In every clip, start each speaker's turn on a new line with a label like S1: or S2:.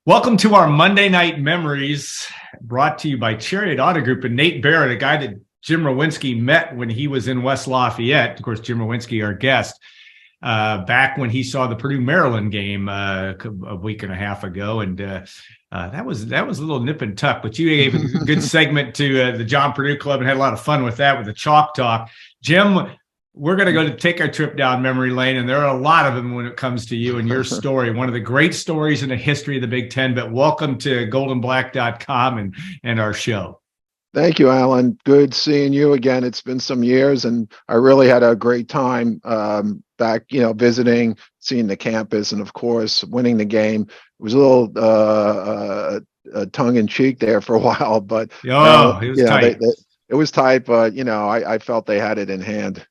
S1: Welcome to our Monday Night Memories, brought to you by Chariot Auto Group and Nate Barrett, a guy that Jim Rowinski met when he was in West Lafayette. Of course, Jim Rowinski, our guest, back when he saw the Purdue Maryland game a week and a half ago, and that was a little nip and tuck. But you gave a good segment to the John Purdue Club and had a lot of fun with that with the chalk talk, Jim. We're going to go to take our trip down memory lane, and there are a lot of them when it comes to you and your story. One of the great stories in the history of the Big Ten, but welcome to goldenblack.com and our show.
S2: Thank you, Alan. Good seeing you again. It's been some years, and I really had a great time back, visiting, seeing the campus, and of course, winning the game. It was a little tongue-in-cheek there for a while, but
S1: it was tight.
S2: It was tight, but, I felt they had it in hand.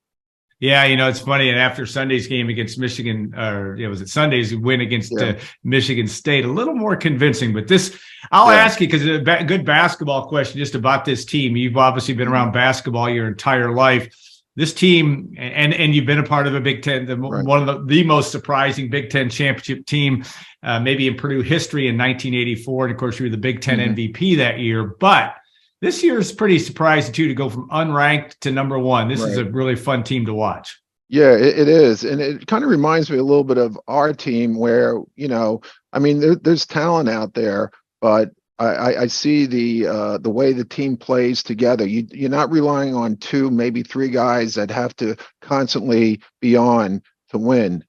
S1: Yeah, it's funny. And after Sunday's game against Michigan, was it Sunday's win against Michigan State? A little more convincing. But I'll ask you, because it's a good basketball question just about this team. You've obviously been around basketball your entire life. This team, and you've been a part of a Big Ten, one of the most surprising Big Ten championship team, maybe in Purdue history in 1984. And of course, you were the Big Ten MVP that year. But this year is pretty surprising, too, to go from unranked to number one. This is a really fun team to watch.
S2: Yeah, it is. And it kind of reminds me a little bit of our team where, there's talent out there, but I see the way the team plays together. You're not relying on two, maybe three guys that have to constantly be on to win.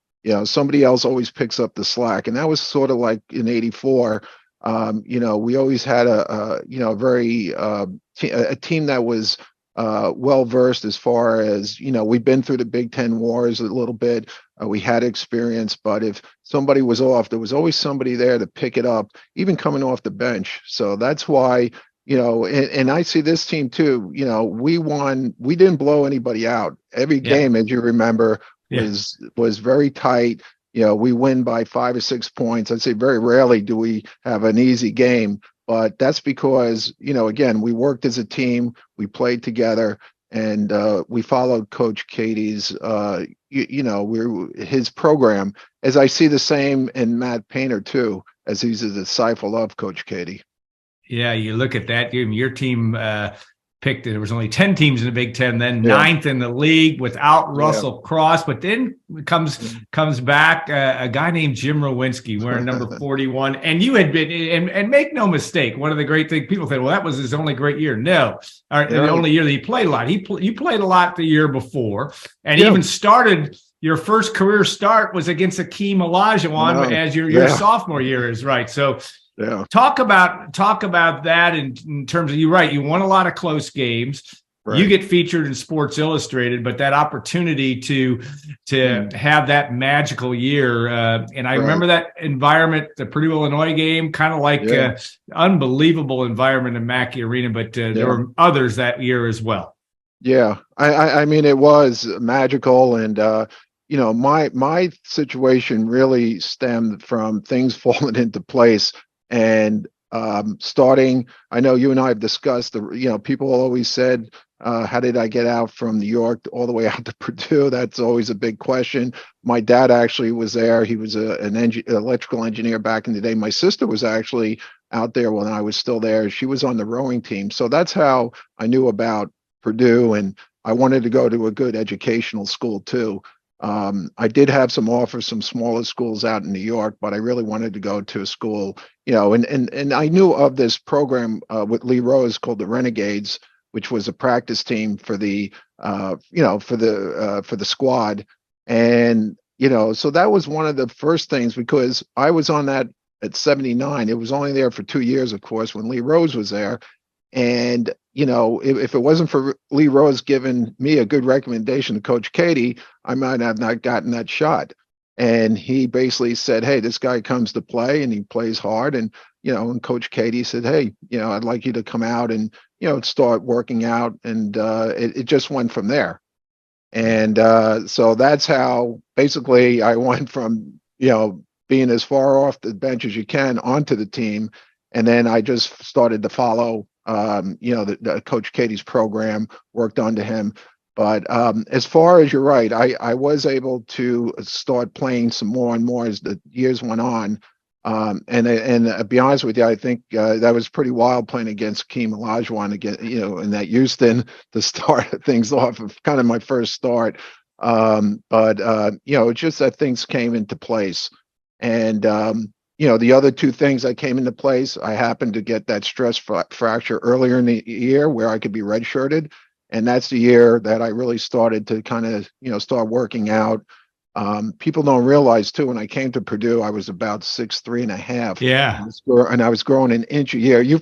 S2: Somebody else always picks up the slack. And that was sort of like in '84. We always had a team that was well versed as far as, we've been through the Big Ten wars a little bit. We had experience, but if somebody was off, there was always somebody there to pick it up, even coming off the bench. So that's why, and I see this team too. We won. We didn't blow anybody out. Every game, as you remember, was very tight. We win by 5 or 6 points. I'd say very rarely do we have an easy game, but that's because, again, we worked as a team, we played together, and we followed Coach Cady's, his program, as I see the same in Matt Painter too, as he's a disciple of Coach Cady.
S1: Yeah, you look at that, your team picked, there was only 10 teams in the Big Ten, then ninth in the league without Russell Cross, but then comes back a guy named Jim Rowinski wearing number 41. And you had been, and make no mistake, one of the great things, people say, well, that was his only great year. No, the only year that he played a lot. You played a lot the year before, and even started, your first career start was against Akeem Olajuwon as your sophomore year is right. So talk about that in terms of, you're right, you won a lot of close games. You get featured in Sports Illustrated, but that opportunity to have that magical year, and I remember that environment, the Purdue Illinois game, kind of like unbelievable environment in Mackey Arena, but there were others that year as well.
S2: Yeah, I mean, it was magical, and my situation really stemmed from things falling into place. And starting, I know you and I have discussed people always said, how did I get out from New York all the way out to Purdue? That's always a big question. My dad actually was there. He was an electrical engineer back in the day. My sister was actually out there when I was still there. She was on the rowing team. So that's how I knew about Purdue. And I wanted to go to a good educational school too. I did have some offers, some smaller schools out in New York, but I really wanted to go to a school, and I knew of this program with Lee Rose called the Renegades, which was a practice team for the, for the squad. And, so that was one of the first things, because I was on that at 79. It was only there for 2 years, of course, when Lee Rose was there. And, if it wasn't for Lee Rose giving me a good recommendation to Coach Cady, I might have not gotten that shot. And he basically said, hey, this guy comes to play and he plays hard. And, and Coach Cady said, hey, I'd like you to come out and, start working out. And it just went from there. And so that's how basically I went from, being as far off the bench as you can onto the team. And then I just started to follow the Coach Cady's program, worked under him. But as far as you're right, I was able to start playing some more and more as the years went on. And to be honest with you, I think that was pretty wild playing against Keem Olajuwon again, in that Houston to start things off of kind of my first start. But it's just that things came into place. And, the other two things that came into place, I happened to get that stress fracture earlier in the year where I could be redshirted. And that's the year that I really started to kind of, start working out. People don't realize too, when I came to Purdue, I was about 6'3.5".
S1: Yeah.
S2: And I was growing an inch a year. You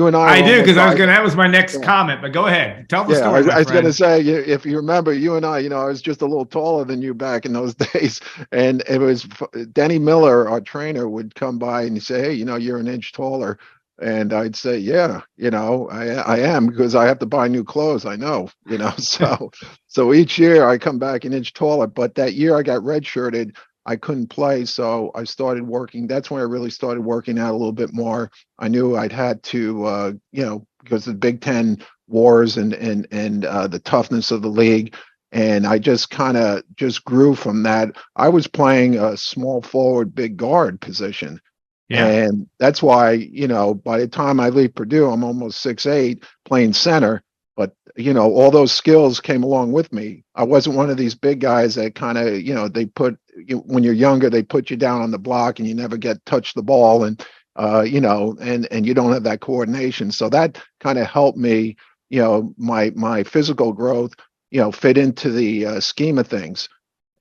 S2: and I
S1: do, because
S2: almost
S1: that was my next comment, but go ahead. Tell the story,
S2: I was
S1: my
S2: going to
S1: friend.
S2: say, if you remember, you and I was just a little taller than you back in those days. And it was Denny Miller, our trainer, would come by and say, hey, you're an inch taller. And I'd say, yeah, I am, because I have to buy new clothes. I know, so each year I come back an inch taller. But that year I got redshirted, I couldn't play. So I started working. That's when I really started working out a little bit more. I knew I'd had to, because of the Big Ten wars and the toughness of the league. And I just kind of just grew from that. I was playing a small forward, big guard position.
S1: Yeah.
S2: And that's why, by the time I leave Purdue, I'm almost 6'8", playing center. But, all those skills came along with me. I wasn't one of these big guys that kind of, when you're younger, they put you down on the block and you never touch the ball. And, and you don't have that coordination. So that kind of helped me, my physical growth, fit into the scheme of things.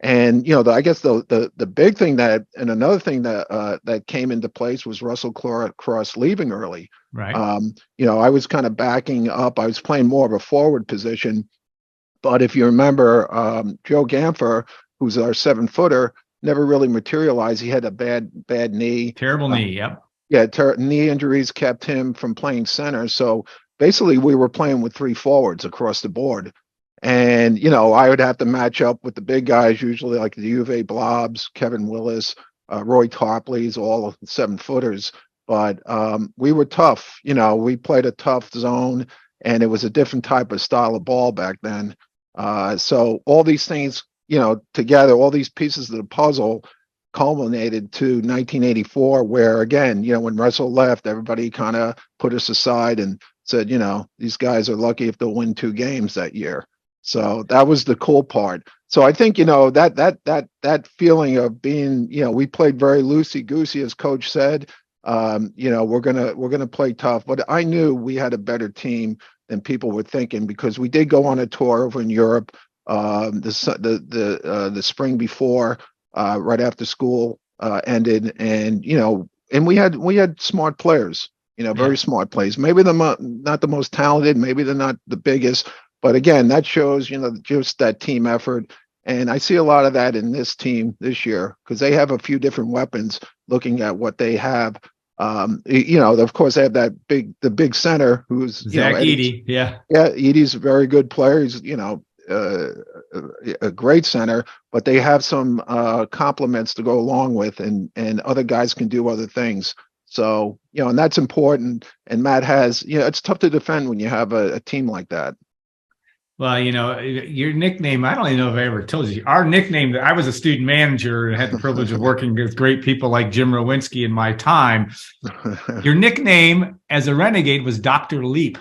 S2: And I guess the big thing and another thing that came into place was Russell Cross leaving early.
S1: Right.
S2: I was kind of backing up. I was playing more of a forward position, but if you remember, Joe Gampher, who's our 7-footer, never really materialized. He had a bad knee.
S1: Terrible knee. Yep.
S2: Yeah, knee injuries kept him from playing center. So basically, we were playing with 3 forwards across the board. And, I would have to match up with the big guys, usually like the U of A Blobs, Kevin Willis, Roy Tarpley's, all 7-footers. But we were tough. We played a tough zone, and it was a different type of style of ball back then. So all these things, together, all these pieces of the puzzle culminated to 1984, where, again, when Russell left, everybody kind of put us aside and said, these guys are lucky if they'll win 2 games that year. So that was the cool part. So I think, that feeling of being, we played very loosey-goosey, as coach said. We're gonna play tough, but I knew we had a better team than people were thinking, because we did go on a tour over in Europe the spring before, right after school ended, and and we had smart players, very smart players. Maybe they're not the most talented, maybe they're not the biggest. But again, that shows, just that team effort. And I see a lot of that in this team this year, because they have a few different weapons looking at what they have. Of course, they have the big center who's
S1: Zach Edey. Yeah.
S2: Yeah, Edey's a very good player. He's, a great center, but they have some complements to go along with, and other guys can do other things. So, and that's important. And Matt has, it's tough to defend when you have a team like that.
S1: Well, your nickname, I don't even know if I ever told you. Our nickname, I was a student manager and had the privilege of working with great people like Jim Rowinski in my time. Your nickname as a Renegade was Dr. Leap,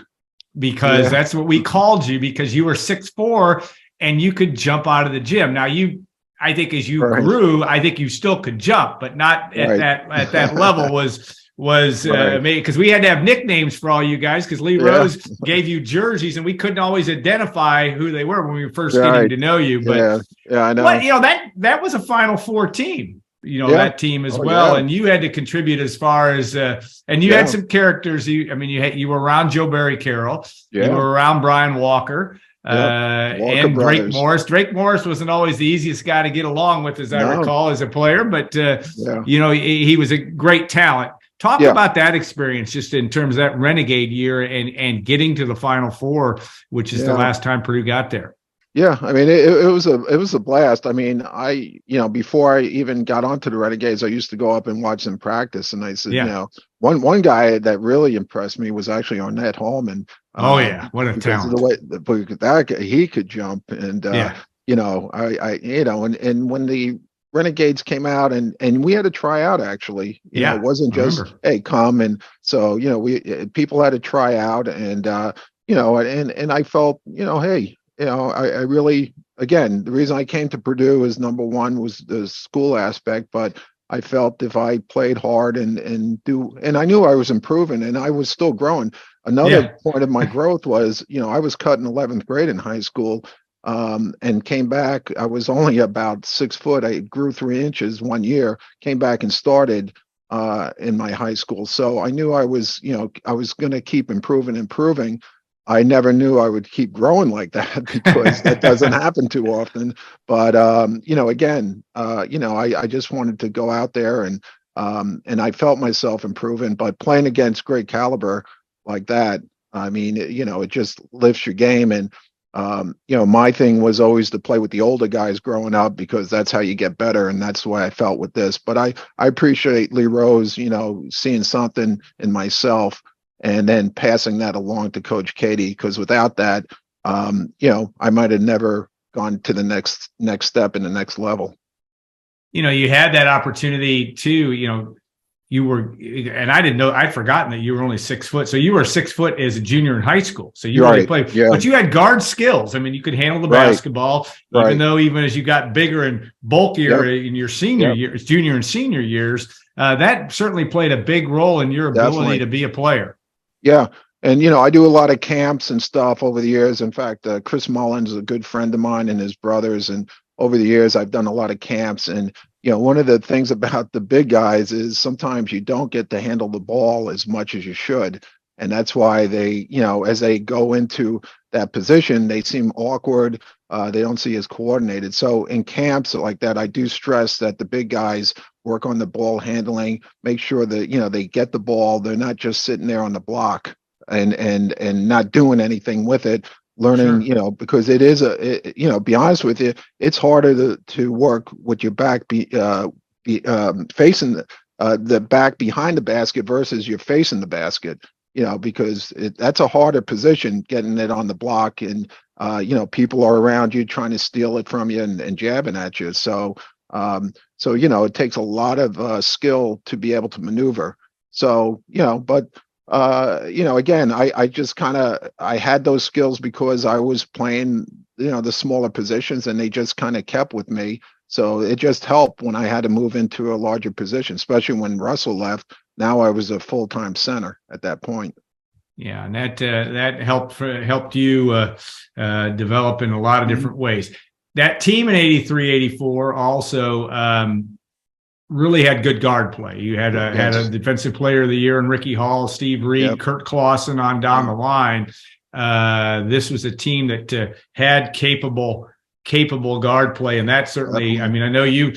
S1: because that's what we called you, because you were 6'4" and you could jump out of the gym. Now, I think as you grew, I think you still could jump, but not at that level was because we had to have nicknames for all you guys, because Lee Rose gave you jerseys and we couldn't always identify who they were when we were first getting to know you. But
S2: I know.
S1: That was a Final Four team, that team as well. And you had to contribute as far as and you had some characters. You were around Joe Barry Carroll. You were around Brian Walker. And Drake Morris. Drake Morris wasn't always the easiest guy to get along with, as I recall, as a player, but he was a great talent. Talk about that experience, just in terms of that Renegade year and getting to the Final Four, which is the last time Purdue got there.
S2: Yeah, it was a blast. Before I even got onto the Renegades, I used to go up and watch them practice, and I said, one guy that really impressed me was actually Arnett Hallman.
S1: What a talent!
S2: The way that he could jump, and and when the Renegades came out and we had to try out actually.
S1: Yeah,
S2: It wasn't
S1: I
S2: just,
S1: remember.
S2: hey, come. And so, people had to try out and, and I felt, hey, I really, again, the reason I came to Purdue is number one was the school aspect, but I felt if I played hard and I knew I was improving and I was still growing. Another
S1: Yeah.
S2: point of my growth was, I was cut in 11th grade in high school, and came back. I was only about 6 foot. I grew 3 inches one year, came back and started in my high school. So I knew I was going to keep improving. I never knew I would keep growing like that because that doesn't happen too often. But again, I just wanted to go out there and I felt myself improving. But playing against great caliber like that, I mean, it just lifts your game. And my thing was always to play with the older guys growing up because that's how you get better, and that's the way I felt with this. But I appreciate Lee Rose, seeing something in myself and then passing that along to Coach Katie, because without that, I might have never gone to the next step in the next level.
S1: You had that opportunity too. You were, and I didn't know, I'd forgotten that you were only 6 foot. So you were 6 foot as a junior in high school. So you really played,
S2: yeah,
S1: but you had guard skills. I mean, you could handle the basketball, even though even as you got bigger and bulkier in your senior years, junior and senior years, that certainly played a big role in your ability to be a player.
S2: Yeah. And, I do a lot of camps and stuff over the years. In fact, Chris Mullins is a good friend of mine and his brothers. And over the years, I've done a lot of camps. And, one of the things about the big guys is sometimes you don't get to handle the ball as much as you should. And that's why they, as they go into that position, they seem awkward. They don't see as coordinated. So in camps like that, I do stress that the big guys work on the ball handling, make sure that, they get the ball. They're not just sitting there on the block and not doing anything with it, learning, because it is be honest with you, it's harder to work with your back facing the back behind the basket versus you're facing the basket, because that's a harder position, getting it on the block, and people are around you trying to steal it from you and jabbing at you. So it takes a lot of skill to be able to maneuver. So, but again, I just I had those skills because I was playing, the smaller positions, and they just kind of kept with me. So it just helped when I had to move into a larger position, especially when Russell left. Now I was a full-time center at that point.
S1: Yeah, and that helped you develop in a lot of different ways. That team in 83, 84 also really had good guard play. You had a defensive player of the year in Ricky Hall, Steve Reed, Kurt Clausen on down the line. This was a team that had capable guard play, and that certainly, I mean, I know you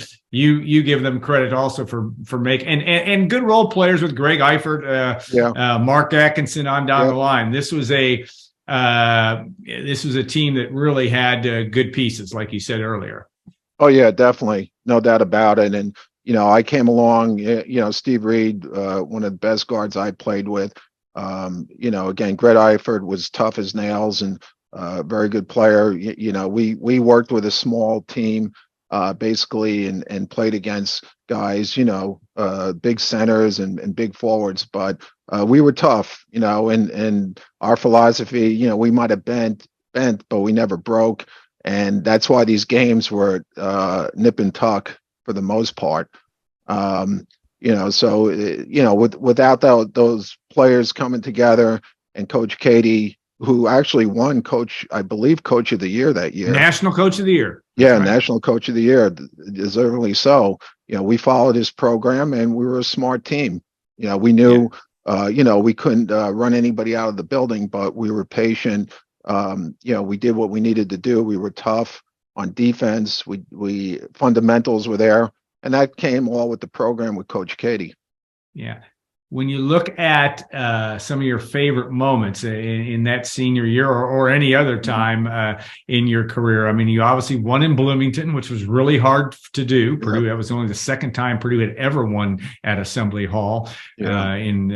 S1: give them credit also for making and good role players with Greg Eifert, Mark Atkinson on down the line. This was a team that really had good pieces, like you said earlier.
S2: Oh yeah, definitely, no doubt about it. And I came along, Steve Reed, one of the best guards I played with. Again, Greg Eifert was tough as nails and very good player. We worked with a small team basically and played against guys, big centers and big forwards, but we were tough, and our philosophy, we might have bent, but we never broke. And that's why these games were nip and tuck for the most part. Without those players coming together, and Coach Katie, who actually won Coach of the Year that year.
S1: National Coach of the Year.
S2: That's right. National Coach of the Year, deservedly so. We followed his program, and we were a smart team. We knew, we couldn't run anybody out of the building, but we were patient. We did what we needed to do. We were tough on defense. We fundamentals were there, and that came all with the program with Coach Katie.
S1: Yeah. when you look at some of your favorite moments in that senior year or any other time in your career, I mean, you obviously won in Bloomington, which was really hard to do. Purdue, that was only the second time Purdue had ever won at Assembly Hall in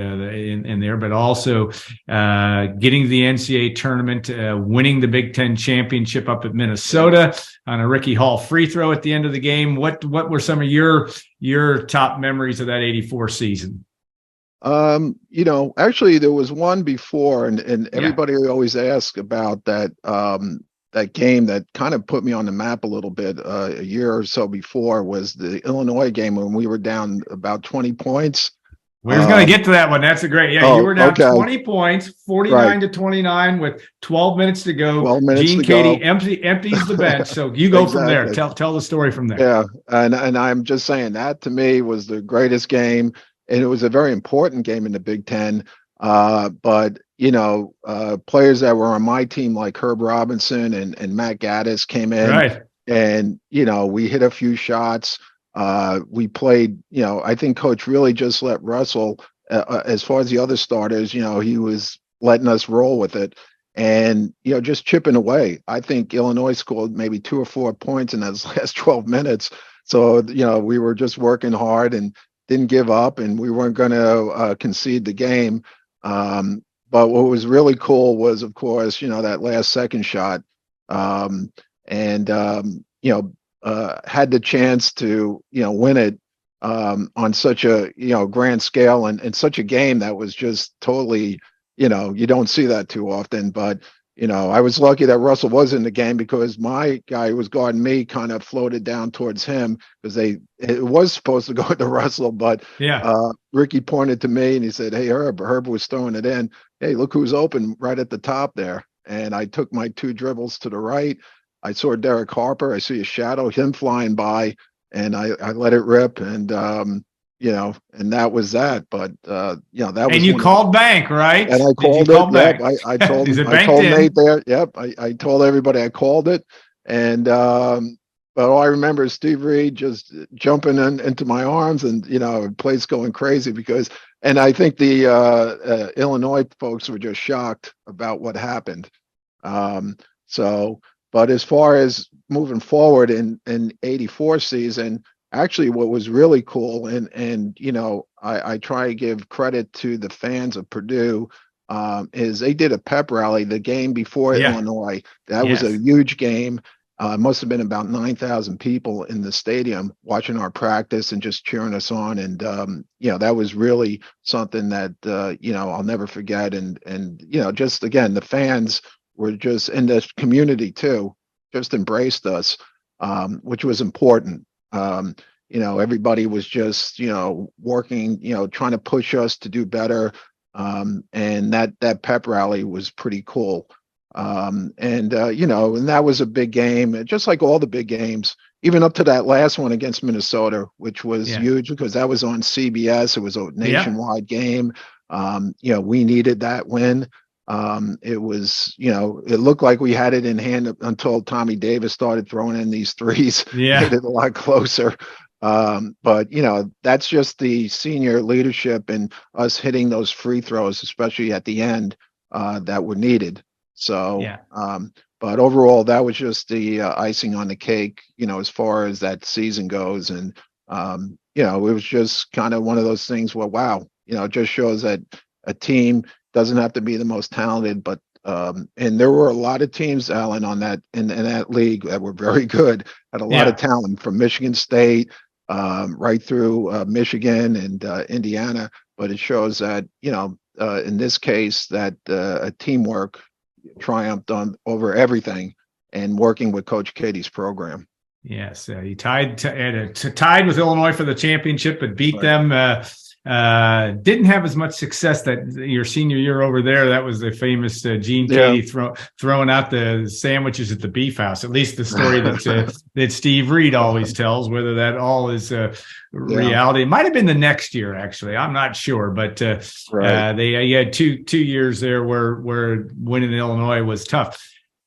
S1: there, but also getting to the NCAA tournament, winning the Big Ten championship up at Minnesota on a Ricky Hall free throw at the end of the game. What were some of your top memories of that '84 season?
S2: Actually there was one before, and everybody always asks about that that game that kind of put me on the map a little bit. A year or so before was the Illinois game when we were down about 20 points.
S1: We're going to get to that one. That's a great, you were down 20 points, 49 to 29 with 12 minutes to go.
S2: 12 minutes
S1: Gene
S2: to
S1: Katie
S2: go.
S1: empties the bench. So you go from there. Tell the story from there.
S2: Yeah. And I'm just saying that to me was the greatest game. And it was a very important game in the Big Ten. But, players that were on my team like Herb Robinson and Matt Gaddis came in.
S1: Right.
S2: And, we hit a few shots. We played, I think Coach really just let Russell, as far as the other starters, he was letting us roll with it. And, just chipping away. I think Illinois scored maybe 2 or 4 points in those last 12 minutes. So, we were just working hard and didn't give up, and we weren't going to concede the game. But what was really cool was, of course, that last second shot, had the chance to, win it on such a, grand scale and such a game that was just totally, you don't see that too often. But, I was lucky that Russell was in the game because my guy who was guarding me kind of floated down towards him because it was supposed to go to Russell, but Ricky pointed to me and he said, "Hey, Herb was throwing it in. Hey, look who's open right at the top there." And I took my 2 dribbles to the right. I saw Derek Harper. I see a shadow, him flying by, and I let it rip. And, and that was that. But, that was.
S1: And you called bank, right?
S2: And I called it. Yep. I told Nate there. Yep. I told everybody I called it. And, but all I remember is Steve Reed just jumping into my arms and, the place going crazy and I think the Illinois folks were just shocked about what happened. But as far as moving forward in '84 season, actually what was really cool and I try to give credit to the fans of Purdue is they did a pep rally the game before Illinois. That was a huge game. Must have been about 9,000 people in the stadium watching our practice and just cheering us on. And, that was really something that, I'll never forget. And, just again, the fans were just in this community too, just embraced us, which was important. Everybody was just, working, trying to push us to do better. And that pep rally was pretty cool. And that was a big game, just like all the big games, even up to that last one against Minnesota, which was huge because that was on CBS. It was a nationwide game. We needed that win. It was, it looked like we had it in hand until Tommy Davis started throwing in these threes. Made it a lot closer. But that's just the senior leadership and us hitting those free throws, especially at the end, that were needed. So, but overall, that was just the icing on the cake, as far as that season goes. And, it was just kind of one of those things where, wow, it just shows that a team doesn't have to be the most talented, but and there were a lot of teams, Alan, on that in that league that were very good, had a lot of talent from Michigan State right through Michigan and Indiana. But it shows that in this case that a teamwork triumphed over everything, and working with Coach Katie's program.
S1: Yes, he tied with Illinois for the championship, but beat them. Didn't have as much success that your senior year over there. That was the famous Gene Katie throwing out the sandwiches at the Beef House. At least the story that Steve Reed always tells. Whether that all is reality, it might have been the next year. Actually, I'm not sure. But they had two years there where winning in Illinois was tough.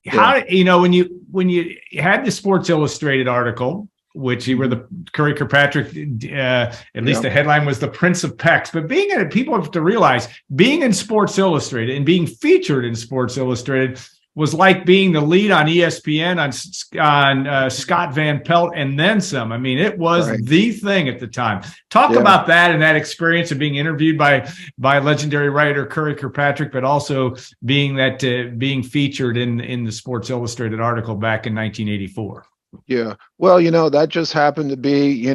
S1: How when you had the Sports Illustrated article, which you were the Curry Kirkpatrick, at least the headline was the Prince of Pecs. But people have to realize, being in Sports Illustrated and being featured in Sports Illustrated was like being the lead on ESPN on Scott Van Pelt and then some. I mean, it was the thing at the time. Talk about that and that experience of being interviewed by legendary writer Curry Kirkpatrick, but also being featured in the Sports Illustrated article back in 1984.
S2: Yeah. Well, that just happened to be,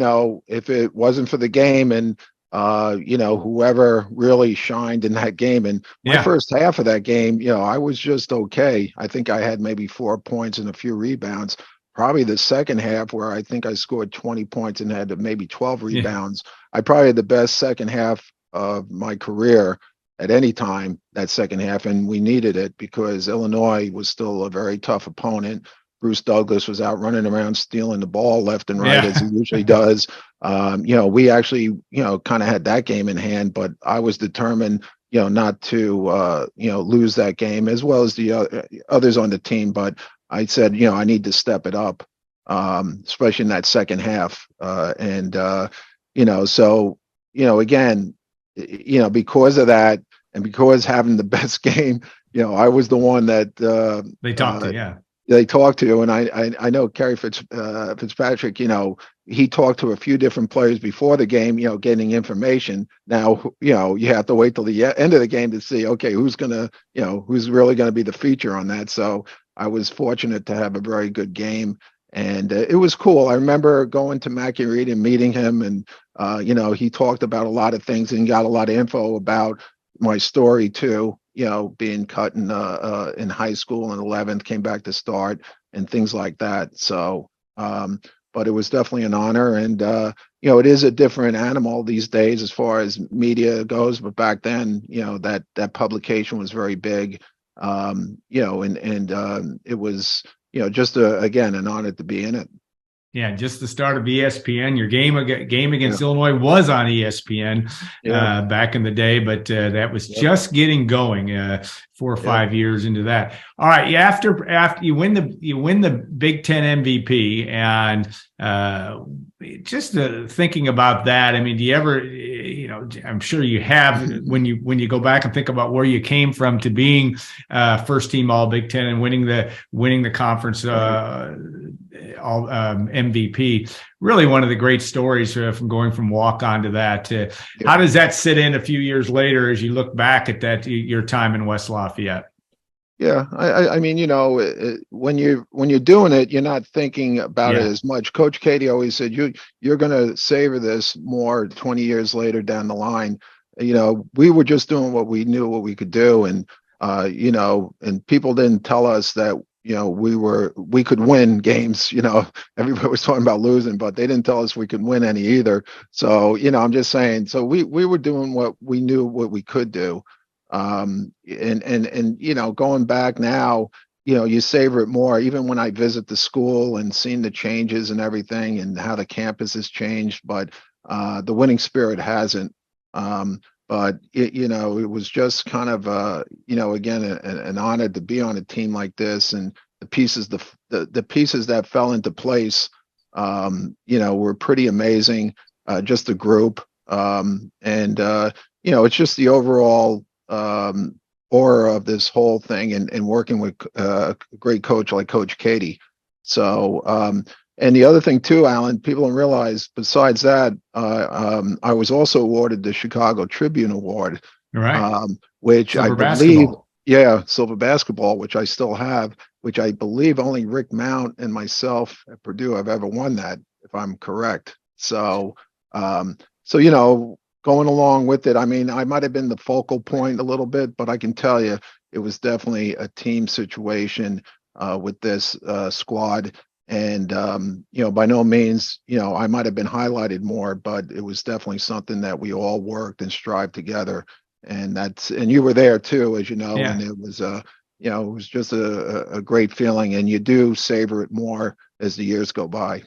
S2: if it wasn't for the game and whoever really shined in that game. And my first half of that game, I was just okay. I think I had maybe 4 points and a few rebounds. Probably the second half, where I think I scored 20 points and had maybe 12 rebounds. I probably had the best second half of my career at any time, that second half. And we needed it because Illinois was still a very tough opponent. Bruce Douglas was out running around stealing the ball left and right, as he usually does. We actually, kind of had that game in hand, but I was determined, not to, lose that game, as well as the others on the team. But I said, I need to step it up, especially in that second half. Again, because of that, and because having the best game, I was the one that
S1: they talked to,
S2: they talked to, and I know Kerry Fitzpatrick, he talked to a few different players before the game, getting information. Now, you have to wait till the end of the game to see, okay, who's really going to be the feature on that. So I was fortunate to have a very good game, and it was cool. I remember going to Mackie Reed and meeting him, and, he talked about a lot of things and got a lot of info about my story too. Being cut in high school in 11th, came back to start and things like that. So, but it was definitely an honor. And, it is a different animal these days as far as media goes. But back then, that publication was very big, and it was, just again, an honor to be in it.
S1: Yeah, just the start of ESPN. Your game against Illinois was on ESPN back in the day, but that was just getting going 4 or 5 years into that. All right, after you win the Big Ten MVP, and just thinking about that. I mean, do you ever, I'm sure you have, when you go back and think about where you came from to being first team All Big Ten and winning the conference all MVP, really one of the great stories from going from walk on to that. How does that sit in a few years later as you look back at that, your time in West Lafayette?
S2: Yeah, I mean, when you're doing it, you're not thinking about it as much. Coach Katie always said, you're going to savor this more 20 years later down the line. We were just doing what we knew what we could do, and and people didn't tell us that we could win games. Everybody was talking about losing, but they didn't tell us we could win any either. So I'm just saying. So we were doing what we knew what we could do. And going back now, you savor it more. Even when I visit the school and seeing the changes and everything and how the campus has changed, but the winning spirit hasn't. But it was just kind of again an honor to be on a team like this, and the pieces that fell into place were pretty amazing. Just the group, it's just the overall aura of this whole thing, and working with a great coach like Coach Katie. So and the other thing too, Alan, people don't realize, besides that, I was also awarded the Chicago Tribune Award, which Silver basketball, which I still have, which I believe only Rick Mount and myself at Purdue have ever won that, if I'm correct. So, going along with it, I mean, I might have been the focal point a little bit, but I can tell you, it was definitely a team situation with this squad. And, by no means, I might have been highlighted more, but it was definitely something that we all worked and strived together. And you were there too, as you know, and it was, it was just a great feeling, and you do savor it more as the years go by.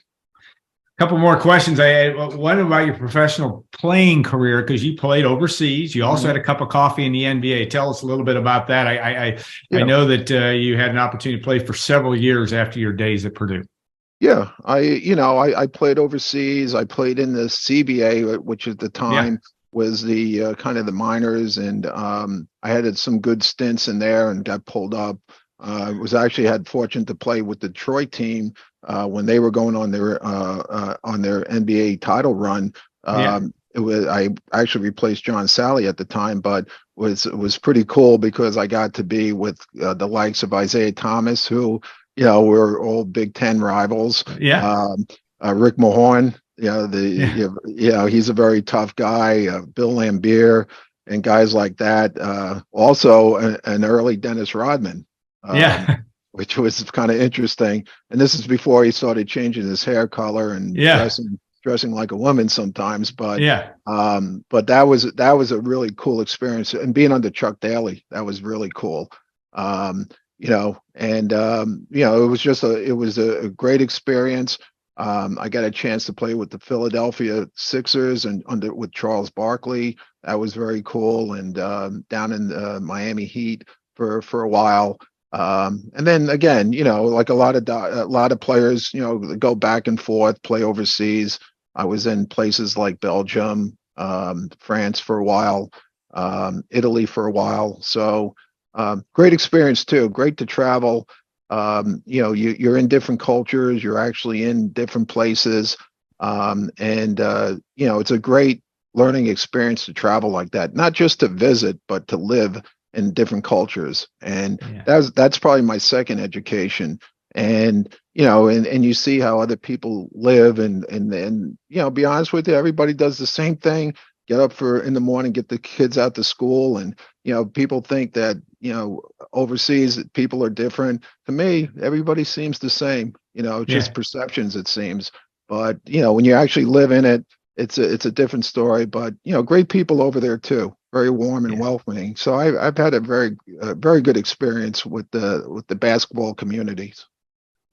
S1: Couple more questions. I had one about your professional playing career, because you played overseas. You also had a cup of coffee in the NBA. Tell us a little bit about that. I know that you had an opportunity to play for several years after your days at Purdue.
S2: Yeah, I played overseas. I played in the CBA, which at the
S1: Yeah.
S2: time was the kind of the minors, and I had some good stints in there and got pulled up. Was actually had fortune to play with the Detroit team when they were going on their NBA title run.
S1: Yeah.
S2: It was I actually replaced John Sally at the time, but was pretty cool because I got to be with the likes of Isaiah Thomas, who we're all Big Ten rivals.
S1: Yeah.
S2: Um, Rick Mahorn,
S1: Yeah.
S2: he's a very tough guy. Bill Lambier and guys like that. Also, an early Dennis Rodman, um,
S1: Yeah.
S2: which was kind of interesting. And this is before he started changing his hair color and
S1: Yeah.
S2: dressing like a woman sometimes.
S1: Yeah.
S2: But that was a really cool experience. And being under Chuck Daly, that was really cool. Um, it was a great experience. I got a chance to play with the Philadelphia Sixers and with Charles Barkley. That was very cool. And down in the Miami Heat for a while. And then again, like a lot of players, go back and forth, play overseas. I was in places like Belgium, France for a while, Italy for a while. So great experience too. Great to travel. You're in different cultures. You're actually in different places, and it's a great learning experience to travel like that. Not just to visit, but to live in different cultures. And
S1: Yeah.
S2: that's probably my second education. And and you see how other people live, and be honest with you, everybody does the same thing. Get up for in the morning, get the kids out to school, and people think that overseas people are different. To me, everybody seems the same. Just
S1: Yeah.
S2: perceptions, it seems. But when you actually live in it, it's a different story. But great people over there too, very warm and
S1: Yeah.
S2: welcoming. So I've had a very good experience with the basketball communities.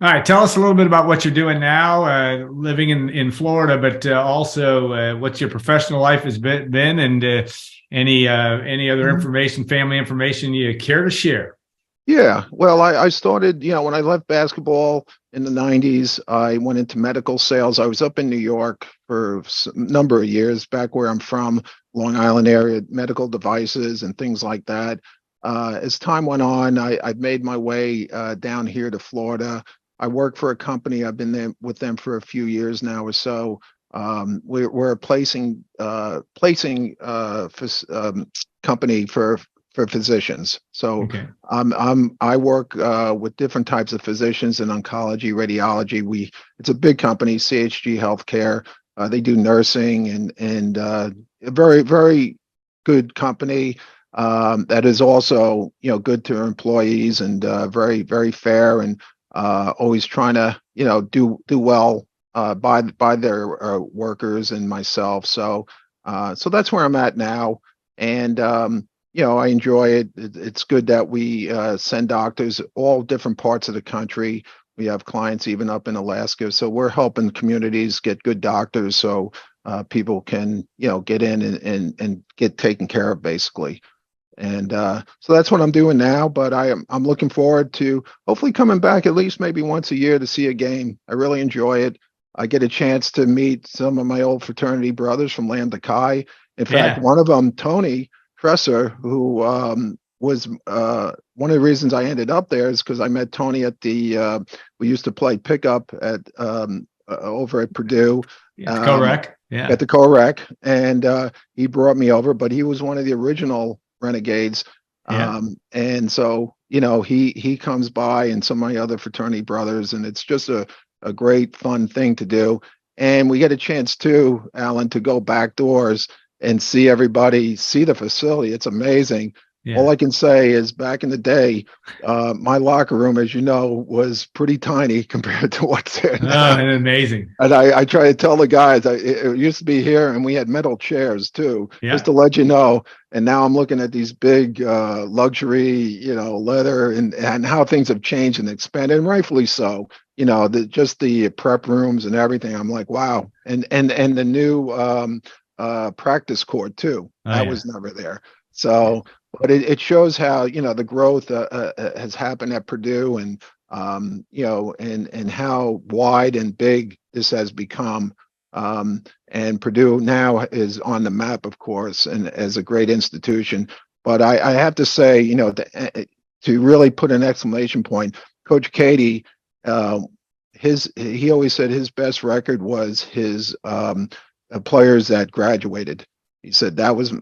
S1: All right. Tell us a little bit about what you're doing now, living in Florida, but also what's your professional life has been, and any other information, family information you care to share.
S2: Yeah, well, I started, when I left basketball in the 90s, I went into medical sales. I was up in New York for a number of years, back where I'm from, Long Island area, medical devices and things like that. As time went on, I made my way down here to Florida. I work for a company. I've been there with them for a few years now or so. We're a placing company for physicians. So
S1: Okay.
S2: I work with different types of physicians in oncology, radiology. It's a big company, CHG Healthcare. They do nursing and a very very good company that is also good to their employees and very very fair and always trying to do well by their workers and myself. So that's where I'm at now, and I enjoy it. It's good that we send doctors all different parts of the country. We have clients even up in Alaska, so we're helping communities get good doctors so people can get in and get taken care of basically. And so that's what I'm doing now. But I'm looking forward to hopefully coming back at least maybe once a year to see a game. I really enjoy it. I get a chance to meet some of my old fraternity brothers from Lambda Chi. In fact,
S1: Yeah.
S2: one of them, Tony Tresser, who was one of the reasons I ended up there is because I met Tony at we used to play pickup at over at Purdue.
S1: It's
S2: Um,
S1: correct. Yeah.
S2: at the co-rec, and he brought me over, but he was one of the original Renegades.
S1: Yeah.
S2: And so, he comes by and some of my other fraternity brothers, and it's just a great fun thing to do. And we get a chance too, Alan, to go back doors and see everybody, see the facility. It's amazing. All
S1: Yeah.
S2: I can say is back in the day, my locker room, as you know, was pretty tiny compared to what's there now.
S1: Oh, amazing.
S2: And I try to tell the guys, it used to be here, and we had metal chairs too, just
S1: Yeah.
S2: to let you know. And now I'm looking at these big luxury, leather, and how things have changed and expanded, and rightfully so. Just the prep rooms and everything. I'm like, wow. And the new practice court too.
S1: Oh,
S2: That
S1: yeah.
S2: was never there.
S1: Yeah.
S2: So, but it shows how the growth has happened at Purdue, and and how wide and big this has become. And Purdue now is on the map, of course, and as a great institution. But I have to say, to really put an exclamation point, Coach Katie, he always said his best record was his players that graduated. He said that was,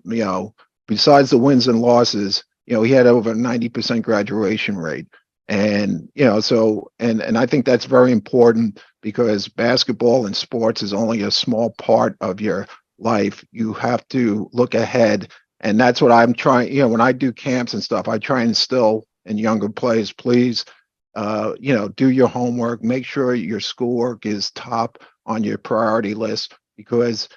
S2: besides the wins and losses, he had over a 90% graduation rate. And, and I think that's very important because basketball and sports is only a small part of your life. You have to look ahead. And that's what I'm trying, when I do camps and stuff, I try and instill in younger players, please, do your homework, make sure your schoolwork is top on your priority list because,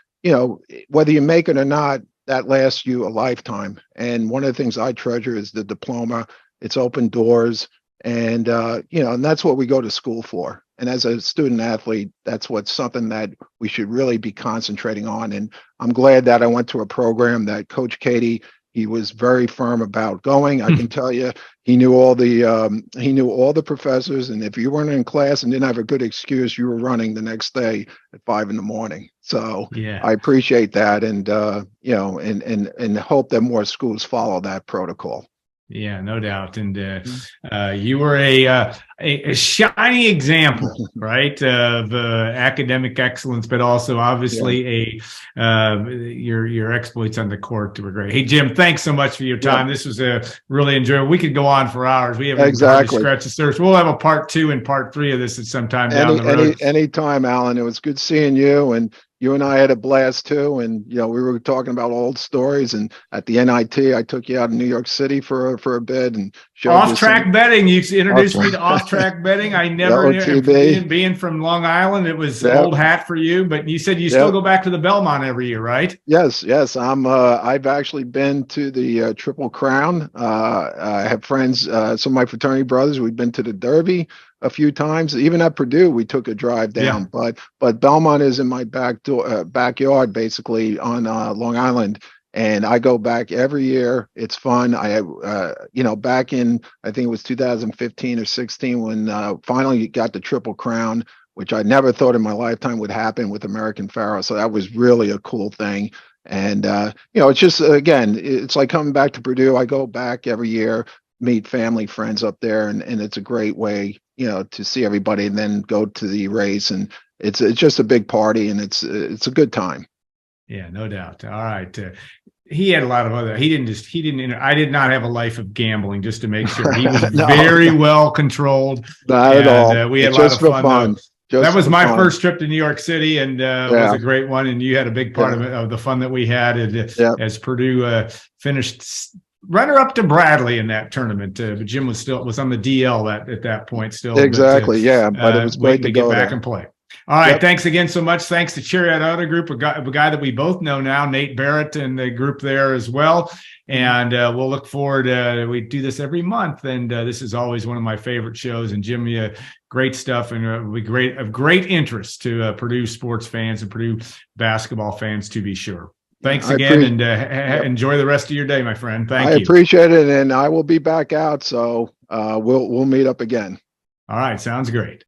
S2: whether you make it or not, that lasts you a lifetime. And one of the things I treasure is the diploma. It's open doors. And, and that's what we go to school for. And as a student athlete, that's something that we should really be concentrating on. And I'm glad that I went to a program that Coach Katie, he was very firm about going. I can tell you, he knew all the professors. And if you weren't in class and didn't have a good excuse, you were running the next day at 5 a.m. So yeah, I appreciate that. And, and hope that more schools follow that protocol.
S1: Yeah, no doubt. And you were a shiny example, right, of academic excellence, but also obviously your exploits on the court were great. Hey, Jim, thanks so much for your time. This was really enjoyable. We could go on for hours. We haven't scratched the surface. We'll have a part 2 and part 3 of this at some time down the road.
S2: Anytime, Alan. It was good seeing you, and you and I had a blast too. And we were talking about old stories. And at the NIT, I took you out in New York City for a bit and showed
S1: off-track betting. You introduced me to off-track betting. I never knew. Being from Long Island, it was old hat for you. But you said you still go back to the Belmont every year, right?
S2: Yes. I've actually been to the Triple Crown. I have friends, some of my fraternity brothers. We've been to the Derby a few times. Even at Purdue, we took a drive down. But Belmont is in my backyard, basically on Long Island, and I go back every year. It's fun. I back in, I think it was 2015 or 16 when finally got the Triple Crown, which I never thought in my lifetime would happen with American Pharoah. So that was really a cool thing. And it's just, again, it's like coming back to Purdue. I go back every year, meet family, friends up there, and it's a great way to see everybody and then go to the race. And it's just a big party and it's a good time.
S1: Yeah, no doubt. All right. He had a lot of other, I did not have a life of gambling, just to make sure. He was very well controlled.
S2: Not at all.
S1: We had a lot of fun. That was my first trip to New York City, and it was a great one. And you had a big part of the fun that we had as Purdue finished runner-up to Bradley in that tournament. But Jim was on the DL at that point still.
S2: Exactly, but it was great to
S1: get back and play. All right, thanks again so much. Thanks to Chariot Auto Group, a guy that we both know now, Nate Barrett, and the group there as well. And we'll look forward. We do this every month, and this is always one of my favorite shows. And Jim, great stuff, and of great interest to Purdue sports fans and Purdue basketball fans, to be sure. Thanks again, and enjoy the rest of your day, my friend. Thank you.
S2: I appreciate it, and I will be back out, so we'll meet up again.
S1: All right, sounds great.